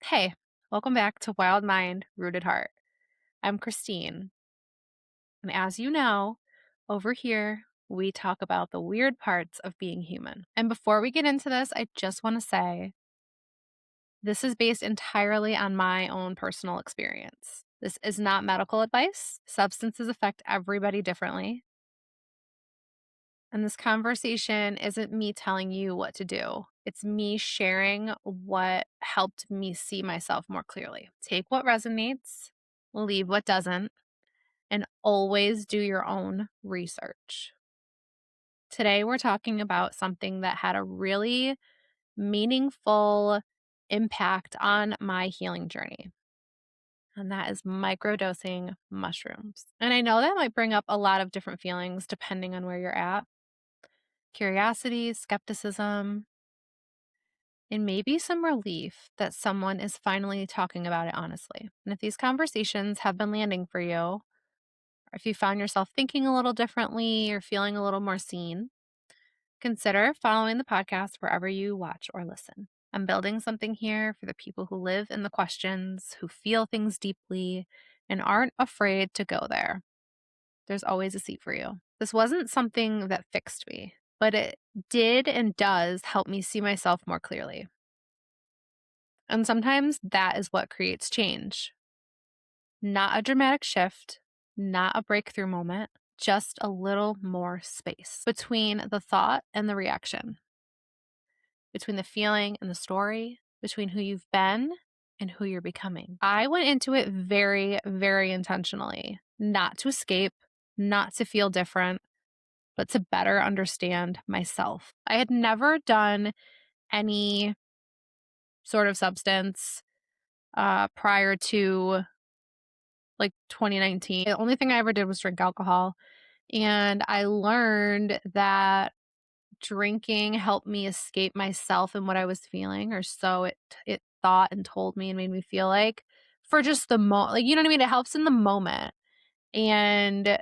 Hey, welcome back to Wild Mind, Rooted Heart. I'm Christine, and as you know, over here we talk about the weird parts of being human. And before we get into this, I just want to say this is based entirely on my own personal experience. This is not medical advice. Substances affect everybody differently. And this conversation isn't me telling you what to do. It's me sharing what helped me see myself more clearly. Take what resonates, leave what doesn't, and always do your own research. Today, we're talking about something that had a really meaningful impact on my healing journey, and that is microdosing mushrooms. And I know that might bring up a lot of different feelings depending on where you're at: curiosity, skepticism, and maybe some relief that someone is finally talking about it honestly. And if these conversations have been landing for you, or if you found yourself thinking a little differently or feeling a little more seen, consider following the podcast wherever you watch or listen. I'm building something here for the people who live in the questions, who feel things deeply, and aren't afraid to go there. There's always a seat for you. This wasn't something that fixed me, but it did and does help me see myself more clearly. And sometimes that is what creates change. Not a dramatic shift, not a breakthrough moment, just a little more space between the thought and the reaction, between the feeling and the story, between who you've been and who you're becoming. I went into it very, very intentionally, not to escape, not to feel different, but to better understand myself. I had never done any sort of substance prior to like 2019. The only thing I ever did was drink alcohol. And I learned that drinking helped me escape myself and what I was feeling, or so it thought and told me and made me feel like, for just the like, you know what I mean? It helps in the moment. And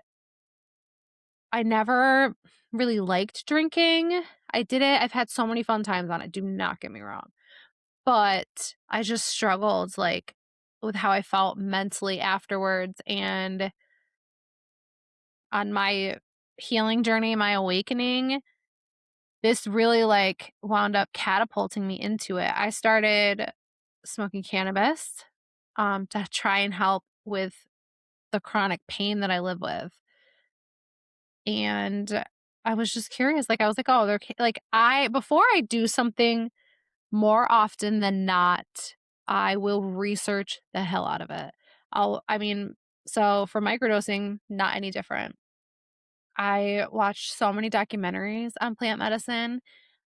I never really liked drinking. I did it. I've had so many fun times on it. Do not get me wrong. But I just struggled like with how I felt mentally afterwards. And on my healing journey, my awakening, this really like wound up catapulting me into it. I started smoking cannabis to try and help with the chronic pain that I live with. And I was just curious. Like I was like, oh, like before I do something, more often than not, I will research the hell out of it. So for microdosing, not any different. I watched so many documentaries on plant medicine.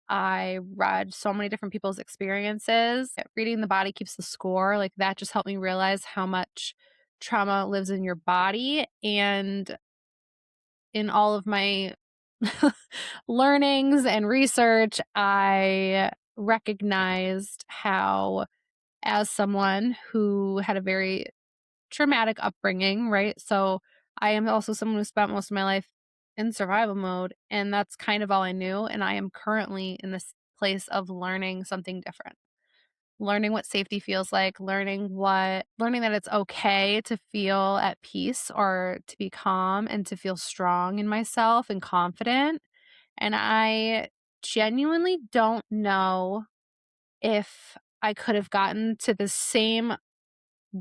I read so many different people's experiences. Reading The Body Keeps the Score, like that just helped me realize how much trauma lives in your body. And in all of my learnings and research, I recognized how, as someone who had a very traumatic upbringing, right? So I am also someone who spent most of my life in survival mode, and that's kind of all I knew. And I am currently in this place of learning something different. Learning what safety feels like, learning that it's okay to feel at peace or to be calm and to feel strong in myself and confident. And I genuinely don't know if I could have gotten to the same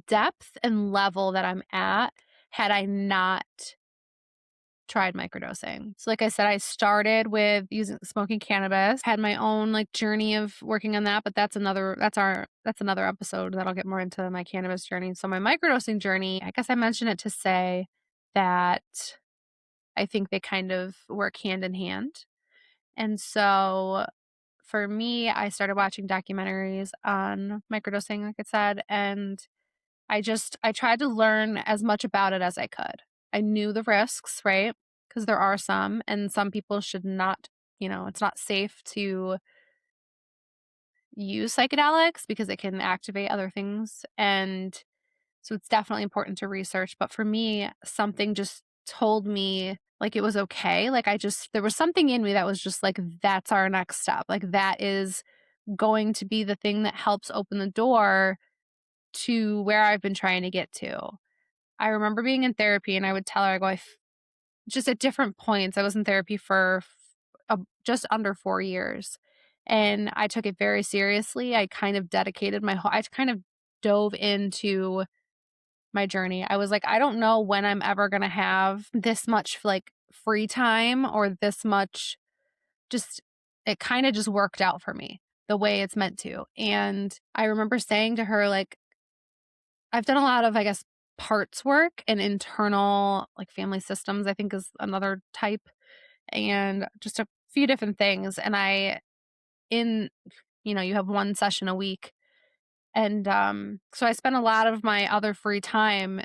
depth and level that I'm at had I not tried microdosing. So like I said, I started with smoking cannabis, had my own like journey of working on that, but that's another episode that I'll get more into my cannabis journey. So my microdosing journey, I guess I mentioned it to say that I think they kind of work hand in hand. And so for me, I started watching documentaries on microdosing, like I said, and I tried to learn as much about it as I could. I knew the risks, right? Because there are some, and some people should not, it's not safe to use psychedelics because it can activate other things. And so it's definitely important to research. But for me, something just told me like it was okay. Like there was something in me that was just like, that's our next step. Like that is going to be the thing that helps open the door to where I've been trying to get to. I remember being in therapy and I would tell her, I go, just at different points, I was in therapy for just under 4 years. And I took it very seriously. I kind of dedicated I kind of dove into my journey. I was like, I don't know when I'm ever going to have this much like free time or this much just, it kind of just worked out for me the way it's meant to. And I remember saying to her, like, I've done a lot of, I guess, parts work and internal like family systems, I think is another type, and just a few different things. And in, you have one session a week. And so I spent a lot of my other free time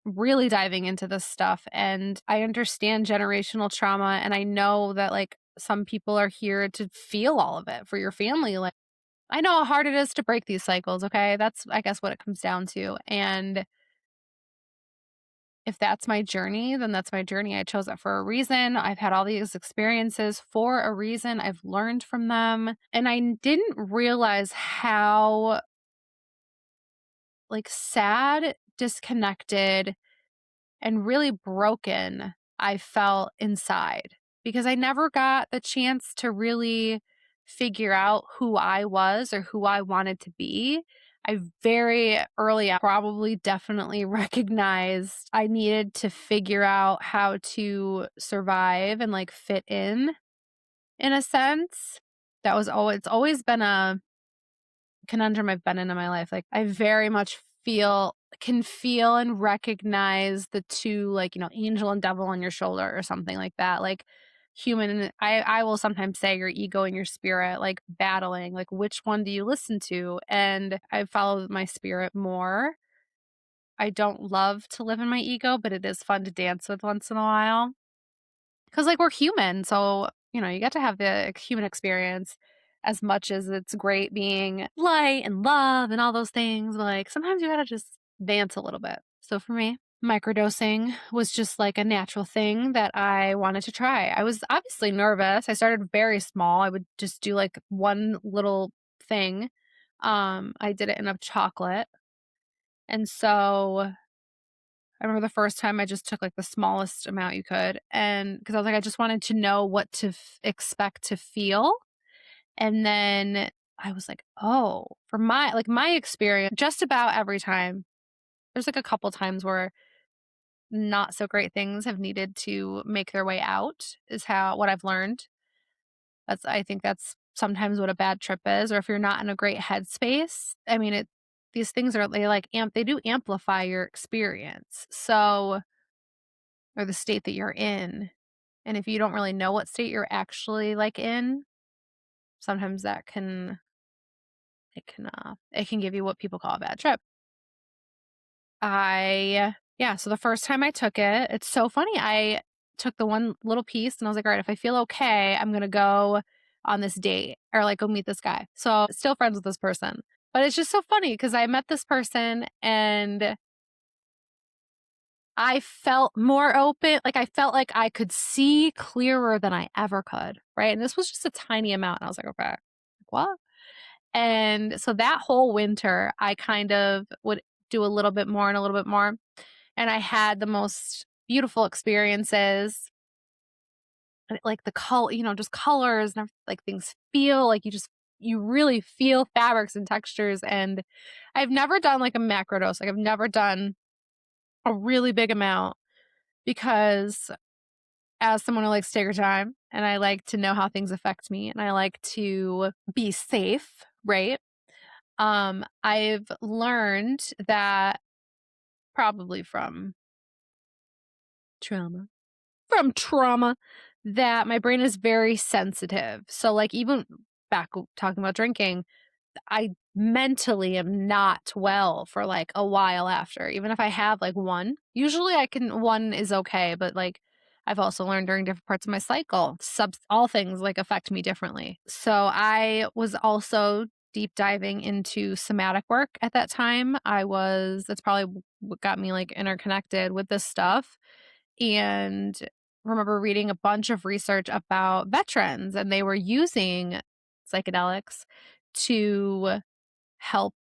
really diving into this stuff. And I understand generational trauma. And I know that like some people are here to feel all of it for your family. Like, I know how hard it is to break these cycles. Okay. That's, I guess, what it comes down to. And if that's my journey, then that's my journey. I chose it for a reason. I've had all these experiences for a reason. I've learned from them. And I didn't realize how like sad, disconnected, and really broken I felt inside because I never got the chance to really figure out who I was or who I wanted to be. I very early on probably definitely recognized I needed to figure out how to survive and like fit in a sense. That was always, it's always been a conundrum I've been in my life. Like I very much can feel and recognize the two, like, angel and devil on your shoulder or something like that. Like I will sometimes say your ego and your spirit, like battling, like which one do you listen to? And I follow my spirit more. I don't love to live in my ego, but it is fun to dance with once in a while. Cause like we're human. So, you get to have the human experience as much as it's great being light and love and all those things. But like sometimes you gotta just dance a little bit. So for me, microdosing was just like a natural thing that I wanted to try. I was obviously nervous. I started very small. I would just do like one little thing. I did it in a chocolate. And so I remember the first time I just took like the smallest amount you could. And because I was like, I just wanted to know what to expect to feel. And then I was like, oh, for my experience, just about every time, there's like a couple times where not so great things have needed to make their way out, is what I've learned. I think that's sometimes what a bad trip is, or if you're not in a great headspace. I mean, these things they do amplify your experience. So, or the state that you're in. And if you don't really know what state you're actually like in, sometimes it can give you what people call a bad trip. Yeah, so the first time I took it, it's so funny. I took the one little piece and I was like, all right, if I feel okay, I'm going to go on this date or like go meet this guy. So still friends with this person. But it's just so funny because I met this person and I felt more open. Like I felt like I could see clearer than I ever could. Right. And this was just a tiny amount. And I was like, okay, what? And so that whole winter, I kind of would do a little bit more and a little bit more. And I had the most beautiful experiences. Like the color, just colors and like things feel like you really feel fabrics and textures. And I've never done like a macro dose. Like I've never done a really big amount because as someone who likes to take her time and I like to know how things affect me and I like to be safe, right? I've learned that probably trauma, from trauma, that my brain is very sensitive. So like even back talking about drinking, I mentally am not well for like a while after, even if I have like one. Usually one is okay, but like I've also learned during different parts of my cycle, all things like affect me differently. So I was also deep diving into somatic work at that time. That's probably what got me like interconnected with this stuff. And remember reading a bunch of research about veterans and they were using psychedelics to help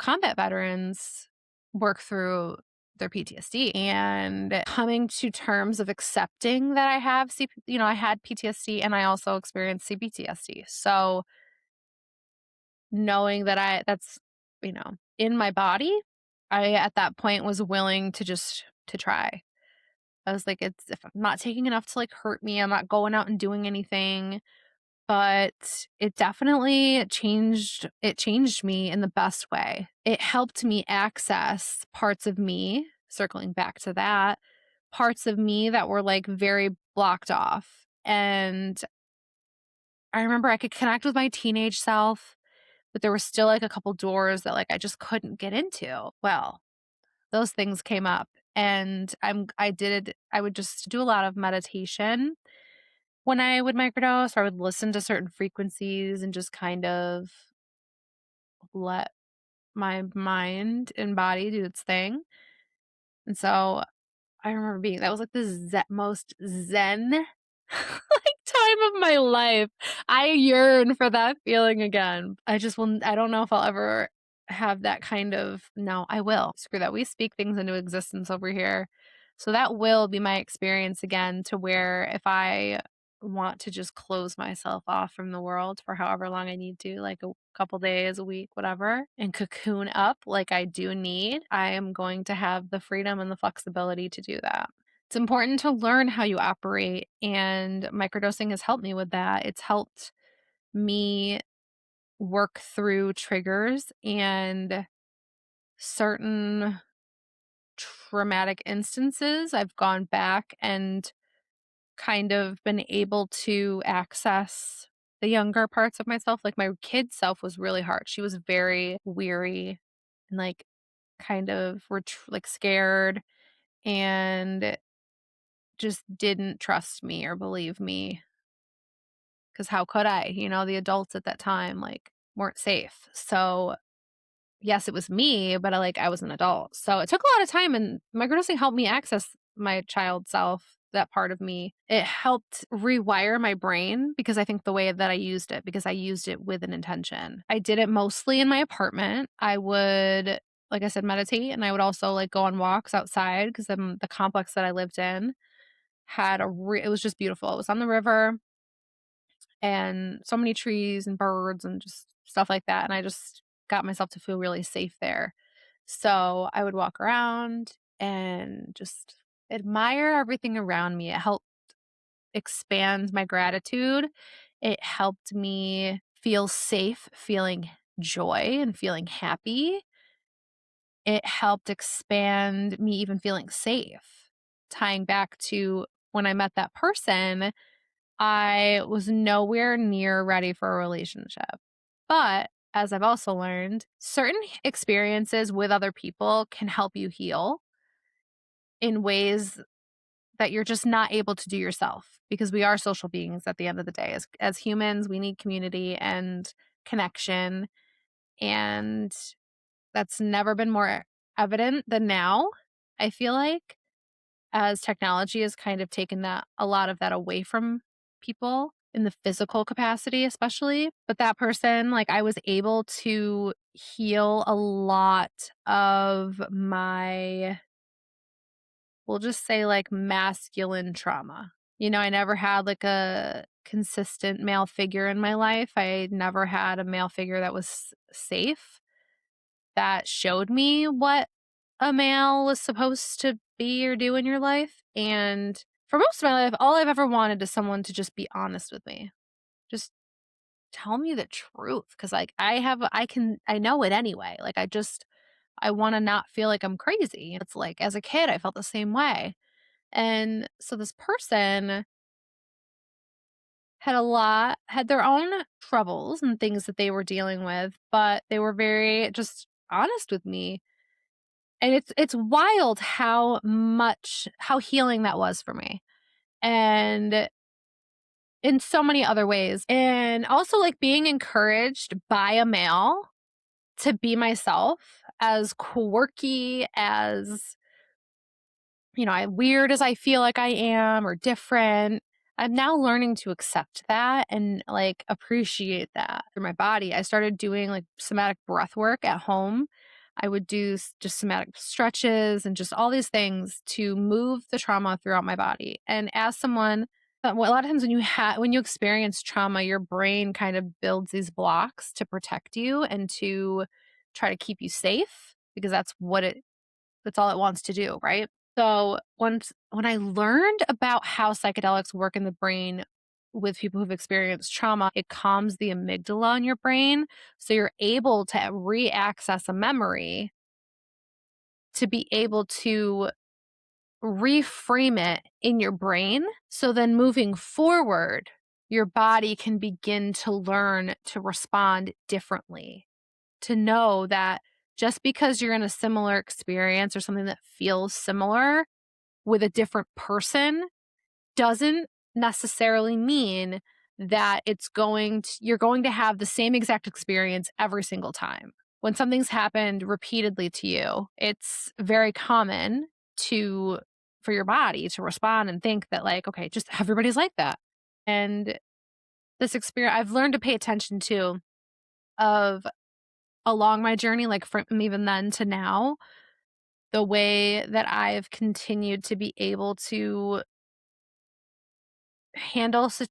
combat veterans work through their PTSD, and coming to terms of accepting that I have I had PTSD and I also experienced CPTSD. So knowing that that's, in my body, I at that point was willing to try. I was like, it's if I'm not taking enough to like hurt me, I'm not going out and doing anything. But it definitely changed me in the best way. It helped me access parts of me, circling back to that, parts of me that were like very blocked off. And I remember I could connect with my teenage self, but there were still like a couple doors that like I just couldn't get into. Well, those things came up, and I would just do a lot of meditation when I would microdose, or I would listen to certain frequencies and just kind of let my mind and body do its thing. And so I remember that was like the most zen like time of my life. I yearn for that feeling again. I don't know if I'll ever have that kind of, no, I will. Screw that. We speak things into existence over here. So that will be my experience again, to where if I want to just close myself off from the world for however long I need to, like a couple days, a week, whatever, and cocoon up like I do need, I am going to have the freedom and the flexibility to do that. It's important to learn how you operate, and microdosing has helped me with that. It's helped me work through triggers and certain traumatic instances. I've gone back and kind of been able to access the younger parts of myself. Like my kid self was really hard. She was very weary and like kind of like scared, and just didn't trust me or believe me, because how could I? The adults at that time like weren't safe. So yes, it was me, but I was an adult. So it took a lot of time, and microdosing helped me access my child self, that part of me. It helped rewire my brain, because I think the way that I used it, because I used it with an intention. I did it mostly in my apartment. I would, like I said, meditate, and I would also like go on walks outside, because the complex that I lived in had it was just beautiful. It was on the river, and so many trees and birds and just stuff like that. And I just got myself to feel really safe there. So I would walk around and just admire everything around me. It helped expand my gratitude. It helped me feel safe, feeling joy and feeling happy. It helped expand me even feeling safe. Tying back to when I met that person, I was nowhere near ready for a relationship. But as I've also learned, certain experiences with other people can help you heal in ways that you're just not able to do yourself, because we are social beings at the end of the day. As humans, we need community and connection. And that's never been more evident than now, I feel like, as technology has kind of taken a lot of that away from people in the physical capacity, especially. But that person, like, I was able to heal a lot of my, we'll just say, like, masculine trauma. I never had like a consistent male figure in my life. I never had a male figure that was safe, that showed me what a male was supposed to be or do in your life. And for most of my life, all I've ever wanted is someone to just be honest with me. Just tell me the truth. Cause like I know it anyway. Like I want to not feel like I'm crazy. It's like as a kid, I felt the same way. And so this person had their own troubles and things that they were dealing with, but they were very just honest with me. And it's wild how healing that was for me, and in so many other ways. And also like being encouraged by a male to be myself, as quirky as, weird as I feel like I am, or different. I'm now learning to accept that and like appreciate that through my body. I started doing like somatic breath work at home, I would do just somatic stretches and just all these things to move the trauma throughout my body. And as someone, well, a lot of times when you experience trauma, your brain kind of builds these blocks to protect you and to try to keep you safe because that's all it wants to do, right? So when I learned about how psychedelics work in the brain with people who've experienced trauma, it calms the amygdala in your brain. So you're able to re-access a memory to be able to reframe it in your brain. So then moving forward, your body can begin to learn to respond differently, to know that just because you're in a similar experience or something that feels similar with a different person doesn't necessarily mean that you're going to have the same exact experience every single time. When something's happened repeatedly to you, it's very common to for your body to respond and think that like, okay, just everybody's like that. And this experience I've learned to pay attention to of along my journey, like from even then to now, the way that I've continued to be able to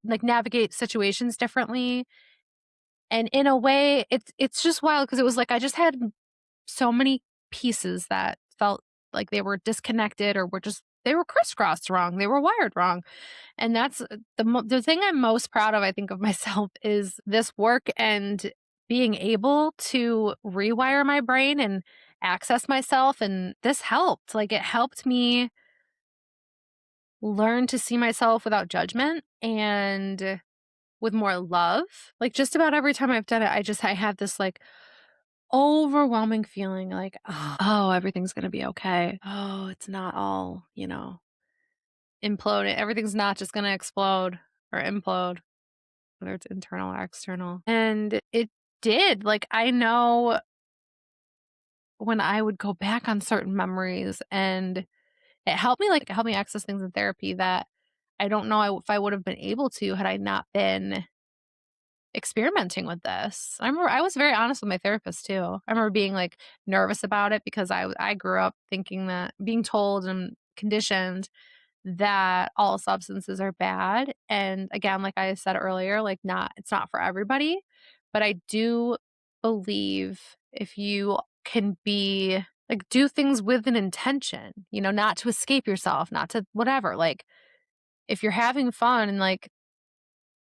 like navigate situations differently. And in a way, it's just wild because it was like I just had so many pieces that felt like they were disconnected or they were crisscrossed wrong. They were wired wrong. And that's the thing I'm most proud of, I think, of myself is this work and being able to rewire my brain and access myself. And this helped. Like it helped me learn to see myself without judgment and with more love. Like just about every time I've done it, I have this like overwhelming feeling like, oh, everything's going to be okay. Oh, it's not all, imploding. Everything's not just going to explode or implode, whether it's internal or external. And it did. Like, I know when I would go back on certain memories and it helped me access things in therapy that I don't know if I would have been able to had I not been experimenting with this. I remember I was very honest with my therapist too. I remember being like nervous about it because I grew up thinking that being told and conditioned that all substances are bad. And again, like I said earlier, like it's not for everybody, but I do believe if you can be like do things with an intention, not to escape yourself, not to whatever, like if you're having fun and like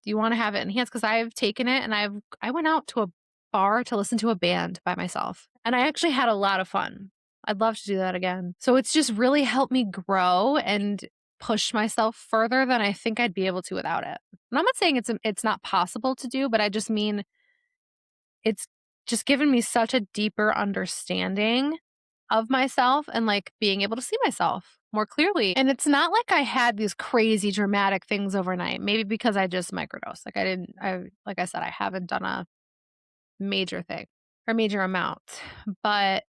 do you wanna have it enhanced? Because I've taken it and I went out to a bar to listen to a band by myself, and I actually had a lot of fun. I'd love to do that again. So it's just really helped me grow and push myself further than I think I'd be able to without it. And I'm not saying it's not possible to do, but I just mean it's just given me such a deeper understanding of myself and like being able to see myself more clearly. And it's not like I had these crazy dramatic things overnight. Maybe because I just microdosed. Like I said, I haven't done a major thing or major amount, but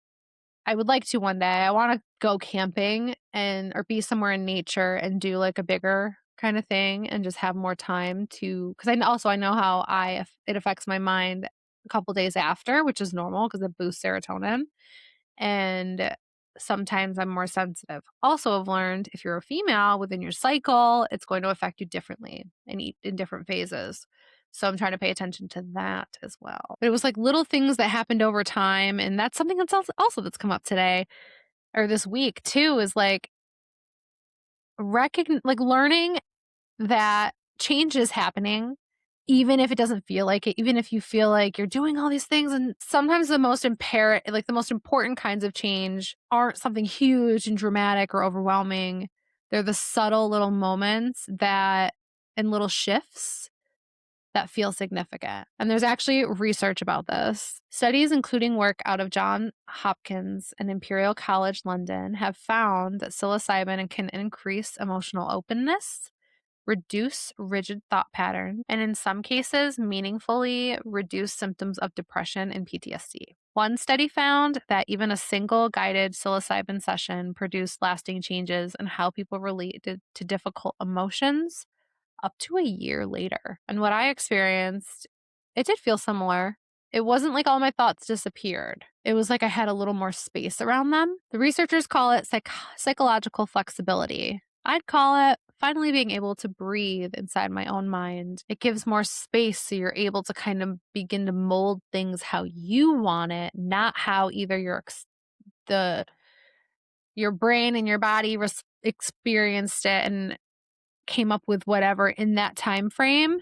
I would like to one day. I want to go camping or be somewhere in nature and do like a bigger kind of thing and just have more time because I know how it affects my mind a couple days after, which is normal because it boosts serotonin. And sometimes I'm more sensitive. Also, I've learned if you're a female within your cycle, it's going to affect you differently in different phases. So I'm trying to pay attention to that as well. But it was like little things that happened over time. And that's something that's also that's come up today or this week too, is like learning that change is happening, even if it doesn't feel like it, even if you feel like you're doing all these things. And sometimes the most important kinds of change aren't something huge and dramatic or overwhelming. They're the subtle little moments and little shifts that feel significant. And there's actually research about this. Studies, including work out of Johns Hopkins and Imperial College London, have found that psilocybin can increase emotional openness, reduce rigid thought patterns, and in some cases, meaningfully reduce symptoms of depression and PTSD. One study found that even a single guided psilocybin session produced lasting changes in how people related to difficult emotions up to a year later. And what I experienced, it did feel similar. It wasn't like all my thoughts disappeared. It was like I had a little more space around them. The researchers call it psychological flexibility. I'd call it finally being able to breathe inside my own mind. It gives more space so you're able to kind of begin to mold things how you want it, not how either the your brain and your body experienced it and came up with whatever in that time frame.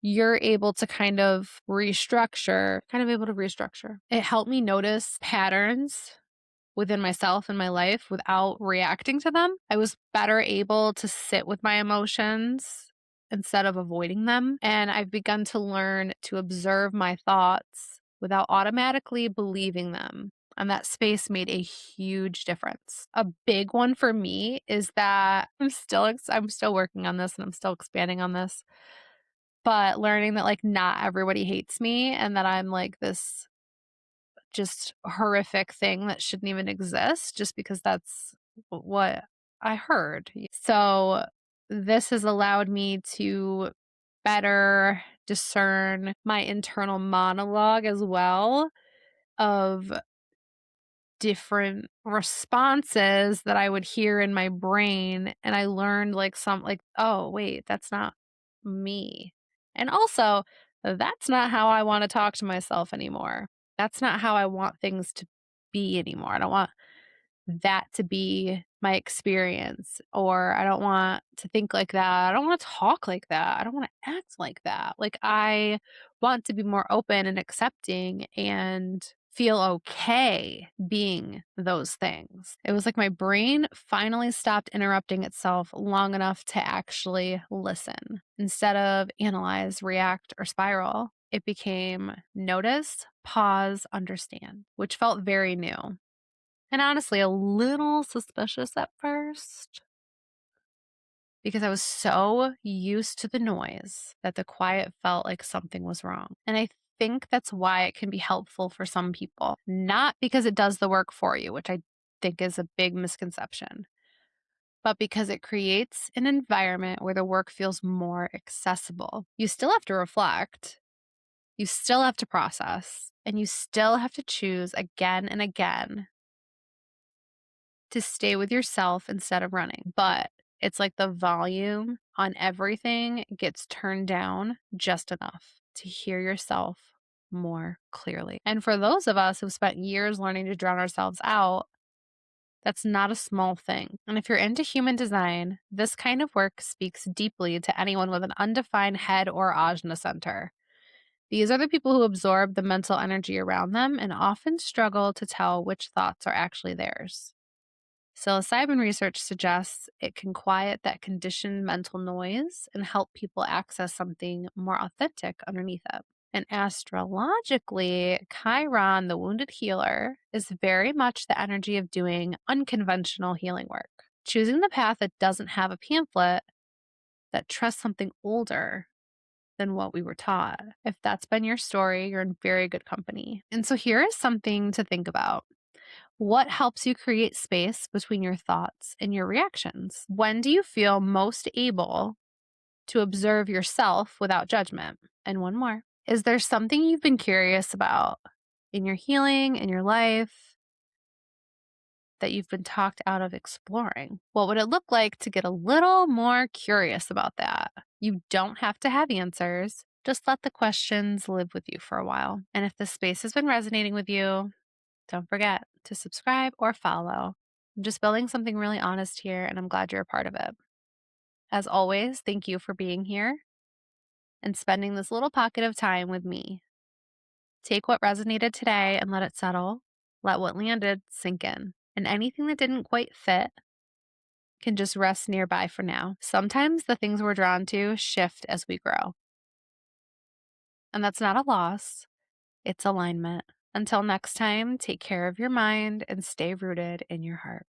You're able to kind of able to restructure. It helped me notice patterns within myself and my life without reacting to them. I was better able to sit with my emotions instead of avoiding them. And I've begun to learn to observe my thoughts without automatically believing them. And that space made a huge difference. A big one for me is that I'm still working on this and I'm still expanding on this. But learning that, like, not everybody hates me and that I'm, like, this just horrific thing that shouldn't even exist just because that's what I heard. So, this has allowed me to better discern my internal monologue as well of different responses that I would hear in my brain, and I learned, "Oh, wait, that's not me." And also, that's not how I wanna talk to myself anymore. That's not how I want things to be anymore. I don't want that to be my experience, or I don't want to think like that. I don't want to talk like that. I don't want to act like that. Like, I want to be more open and accepting and feel okay being those things. It was like my brain finally stopped interrupting itself long enough to actually listen instead of analyze, react, or spiral. It became notice, pause, understand, which felt very new. And honestly, a little suspicious at first because I was so used to the noise that the quiet felt like something was wrong. And I think that's why it can be helpful for some people, not because it does the work for you, which I think is a big misconception, but because it creates an environment where the work feels more accessible. You still have to reflect, you still have to process, and you still have to choose again and again to stay with yourself instead of running. But it's like the volume on everything gets turned down just enough to hear yourself more clearly. And for those of us who've spent years learning to drown ourselves out, that's not a small thing. And if you're into human design, this kind of work speaks deeply to anyone with an undefined head or ajna center. These are the people who absorb the mental energy around them and often struggle to tell which thoughts are actually theirs. Psilocybin research suggests it can quiet that conditioned mental noise and help people access something more authentic underneath it. And astrologically, Chiron, the wounded healer, is very much the energy of doing unconventional healing work, choosing the path that doesn't have a pamphlet, that trusts something older than what we were taught. If that's been your story, you're in very good company. And so here is something to think about. What helps you create space between your thoughts and your reactions? When do you feel most able to observe yourself without judgment? And one more. Is there something you've been curious about in your healing, in your life, that you've been talked out of exploring? What would it look like to get a little more curious about that? You don't have to have answers. Just let the questions live with you for a while. And if this space has been resonating with you, don't forget to subscribe or follow. I'm just building something really honest here, and I'm glad you're a part of it. As always, thank you for being here and spending this little pocket of time with me. Take what resonated today and let it settle. Let what landed sink in. And anything that didn't quite fit can just rest nearby for now. Sometimes the things we're drawn to shift as we grow. And that's not a loss, it's alignment. Until next time, take care of your mind and stay rooted in your heart.